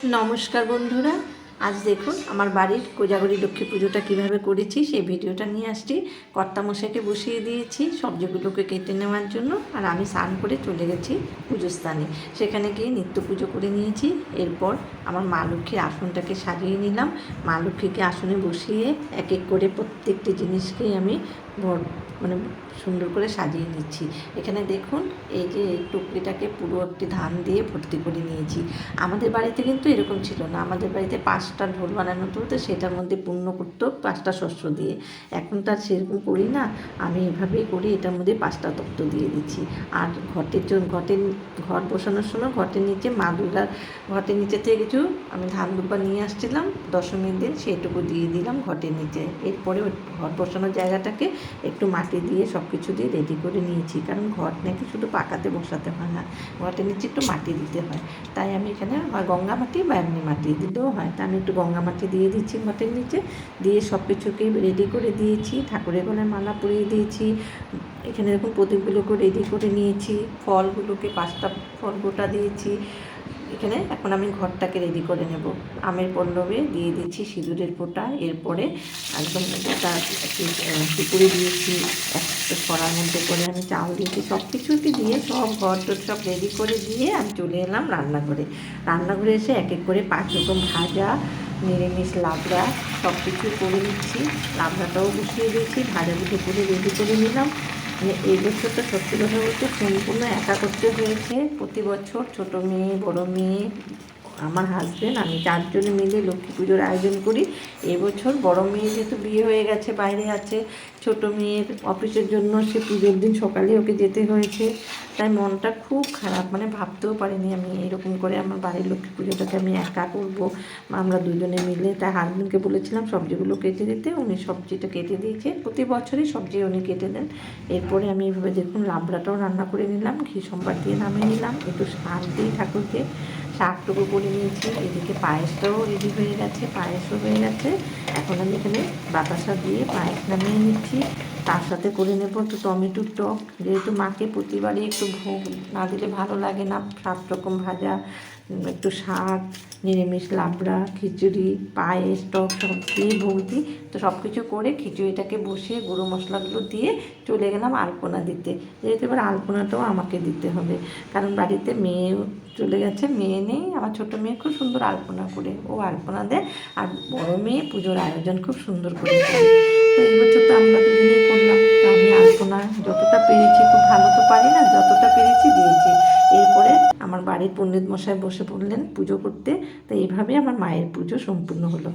নমস্কার বন্ধুরা, আজ দেখুন আমার বাড়ির কোজাগরী লক্ষ্মী পুজোটা কীভাবে করেছি সেই ভিডিওটা নিয়ে আসছি। কর্তামশাইকে বসিয়ে দিয়েছি সবজিগুলোকে কেটে নেওয়ার জন্য, আর আমি স্নান করে চলে গেছি পুজো স্থানে। সেখানে গিয়ে নিত্য পুজো করে নিয়েছি। এরপর আমার মা লক্ষ্মীর আসনটাকে সাজিয়ে নিলাম। মা লক্ষ্মীকে আসনে বসিয়ে এক এক করে প্রত্যেকটি জিনিসকেই আমি মানে সুন্দর করে সাজিয়ে নিচ্ছি। এখানে দেখুন এই যে টুকরিটাকে পুরো একটি ধান দিয়ে ভর্তি করে নিয়েছি। আমাদের বাড়িতে কিন্তু এরকম ছিল না। আমাদের বাড়িতে 5টা ঢোল বানানো হতো, সেটার মধ্যে পূর্ণ করতো 5টা শস্য দিয়ে। এখন তো আর সেরকম করি না, আমি এভাবেই করি। এটার মধ্যে 5টা তত্ত্ব দিয়ে দিচ্ছি। আর ঘট বসানোর সময় ঘটের নিচে মা দুর্গার ঘটের নিচে থেকে কিছু আমি ধান দুব্বা নিয়ে আসছিলাম দশমীর দিন, সেইটুকু দিয়ে দিলাম ঘটের নিচে। এরপরে ওই ঘট বসানোর জায়গাটাকে একটু মাটি দিয়ে সব কিছু দিয়ে রেডি করে নিয়েছি, কারণ ঘট নাকি শুধু পাকাতে বসাতে হয় না, ঘটের নিচে একটু মাটি দিতে হয়। তাই আমি এখানে হয় গঙ্গা মাটি বা এমনি মাটি দিতেও হয়, তা আমি একটু গঙ্গা মাটি দিয়ে দিচ্ছি ঘটের নিচে। দিয়ে সব কিছুকে রেডি করে দিয়েছি, ঠাকুরের গলায় মালা পরিয়ে দিয়েছি। এখানে দেখুন প্রদীপগুলোকে রেডি করে নিয়েছি, ফলগুলোকে 5টা ফল গোটা দিয়েছি। এখানে এখন আমি ঘরটাকে রেডি করে নেব। আমের পল্লবে দিয়ে দিচ্ছি সিঁদুরের ফোঁটা। এরপরে একদম একটা পুকুরে দিয়েছি, একটা কড়ার মধ্যে করে আমি চাউল দিয়েছি, সব কিছুকে দিয়ে সব ঘর টর সব রেডি করে দিয়ে আমি চলে এলাম রান্নাঘরে। রান্নাঘরে এসে এক এক করে 5 রকম ভাজা, নিরামিষ লাবড়া সব কিছু করে নিচ্ছি। লাবড়াটাও বসিয়ে দিয়েছি, ভাজাগুলো করে রেডি করে নিলাম। মানে এই বছরটা সত্যি কথা বলতে সম্পূর্ণ একা করতে হয়েছে। প্রতি বছর ছোটো মেয়ে, বড় মেয়ে, আমার হাজব্যান্ড, আমি 4 জনে মিলে লক্ষ্মী পুজোর আয়োজন করি। এবছর বড় মেয়ে যেহেতু বিয়ে হয়ে গেছে, বাইরে আছে, ছোট মেয়ের অফিসের জন্য সে পুজোর দিন সকালে ওকে যেতে হয়েছে। তাই মনটা খুব খারাপ, মানে ভাবতেও পারিনি আমি এরকম করে আমার বাড়ির লক্ষ্মী পুজোটাকে আমি একা করবো। আমরা 2 জনে মিলে, তাই হাজব্যান্ডকে বলেছিলাম সবজিগুলো কেটে দিতে, উনি সবজিটা কেটে দিয়েছে। প্রতি বছরই সবজি উনি কেটে দেন। এরপরে আমি এইভাবে দেখুন লাবড়াটাও রান্না করে নিলাম, ঘি সম্বার দিয়ে নামিয়ে নিলাম, একটু শাক দিই ঠাকুরকে, শাকটুকু করে নিয়েছি। এদিকে পায়েসটাও রেডি হয়ে গেছে, পায়েসও হয়ে গেছে। এখন আমি এখানে বাতাসা দিয়ে পায়েস নামিয়ে নিচ্ছি। তার সাথে করে নেব একটু টমেটোর টক, যেহেতু মাকে প্রতিবারই একটু ভোগ না দিলে ভালো লাগে না। 7 রকম ভাজা, একটু শাক, নিরামিষ লাবড়া, খিচুড়ি, পায়েস, টক সব দিয়ে ভোগ দিই। তো সব কিছু করে খিচুড়িটাকে বসিয়ে গুঁড়ো মশলাগুলো দিয়ে চলে গেলাম আলপনা দিতে। যেহেতু এবার আলপনাটাও আমাকে দিতে হবে, কারণ বাড়িতে মেয়ে চলে গেছে, মেয়ে নেই। আমার ছোটো মেয়ে খুব সুন্দর আলপনা করে, ও আলপনা দেয়। আর বড় মেয়ে পুজোর আয়োজন খুব সুন্দর করে করে। তো এই বছর তো আমরা দুজনেই করলাম। তো আমি আলপনা যতটা পেরেছি, খুব ভালো তো পারি না, যতটা পেরেছি দিয়েছি। এরপরে আমার বাড়ির পণ্ডিত মশাই বসে পড়লেন পুজো করতে। তো এইভাবে আমার মায়ের পুজো সম্পূর্ণ হলো।